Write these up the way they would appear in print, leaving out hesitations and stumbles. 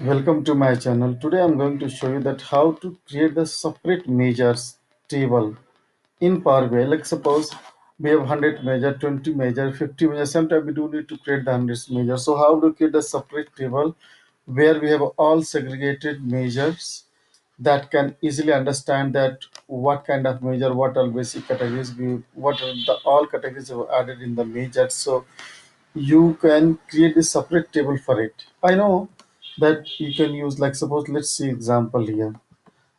Welcome to my channel. Today I'm going to show you that how to create the separate measures table in Power BI. Like suppose we have 100 measure, 20 measure, 50 measure. Sometimes we do need to create the hundreds measure. So how to create a separate table where we have all segregated measures that can easily understand that what kind of measure, what all basic categories, what are the all categories are added in the measure. So you can create a separate table for it. I know that you can use, like suppose let's see example here.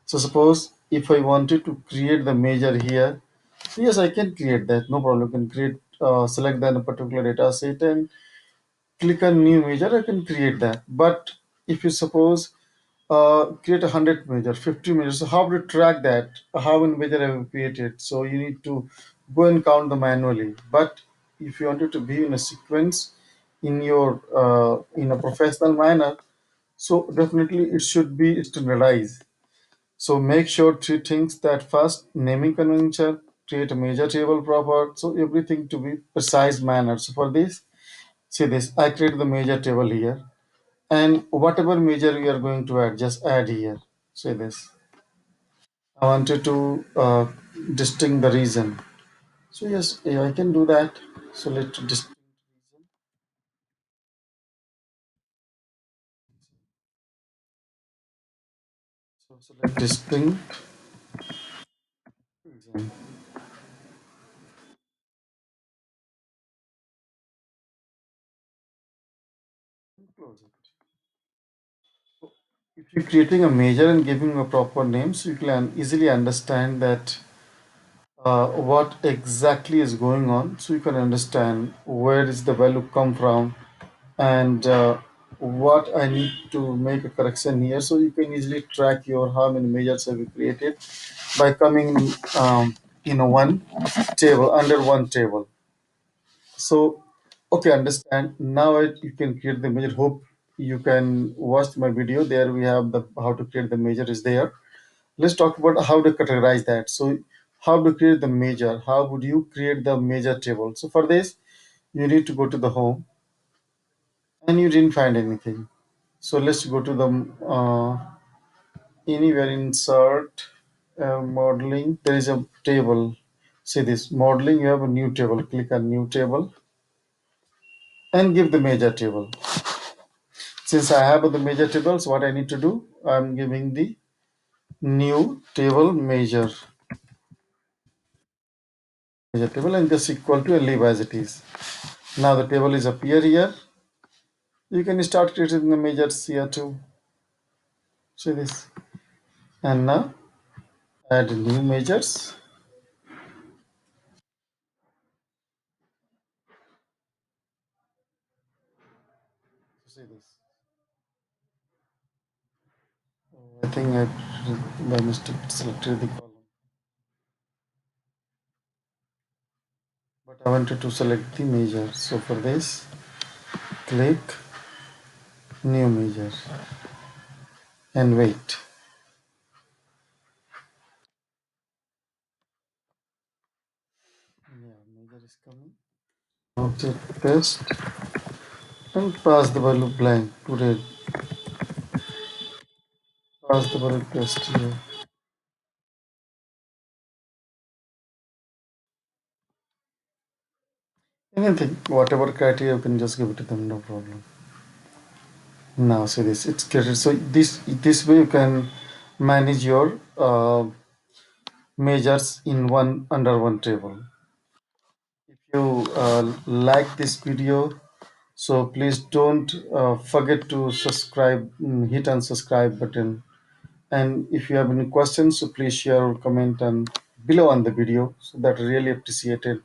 So suppose if I wanted to create the measure here, so yes, I can create that, no problem. You can create, select then a particular data set and click on new measure. I can create that. But if you suppose create 100 measure, 50 measures, so how to track that, how many measure have you created? So you need to go and count them manually. But if you want it to be in a sequence, in your in a professional manner, so definitely it should be standardized. So make sure three things: that first, naming convention, create a measure table proper, so everything to be precise manner. So for this, see this, I create the measure table here, and whatever measure we are going to add, just add here. Say this, I wanted to distinct the reason. So yes, yeah, I can do that. So let's distinct reason. So select distinct reason. Close it. If you're creating a measure and giving a proper name, so you can easily understand that what exactly is going on. So you can understand where is the value come from, and what I need to make a correction here. So you can easily track your how many measures have you created by coming in a one table, under one table. So okay, understand now. You can create the measure. Hope you can watch my video. There we have the how to create the measure is there. Let's talk about how to categorize that. So how to create the measure, how would you create the measure table? So for this, you need to go to the home, and you didn't find anything. So let's go to the anywhere, insert, modeling. There is a table. See this modeling, you have a new table. Click on new table and give the measure table. Since I have the measure tables, what I need to do, I'm giving the new table measure table, and just equal to, and leave as it is. Now the table is appear here. You can start creating the measures here too. See this, and now add new measures. See this. I think I by mistake selected the column, but I wanted to select the measure. So for this, click new measure and wait. Yeah, measure is coming. Okay, paste and pass the value blank. Put it. Pass the value paste here. Anything, whatever criteria, you can just give it to them. No problem. Now see this, it's created. So this way you can manage your measures in one under one table. If you like this video, so please don't forget to subscribe, hit on subscribe button. And if you have any questions, so please share or comment on below on the video. So that really appreciated.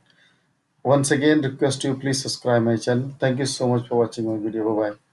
Once again, request you please subscribe my channel. Thank you so much for watching my video. Bye bye.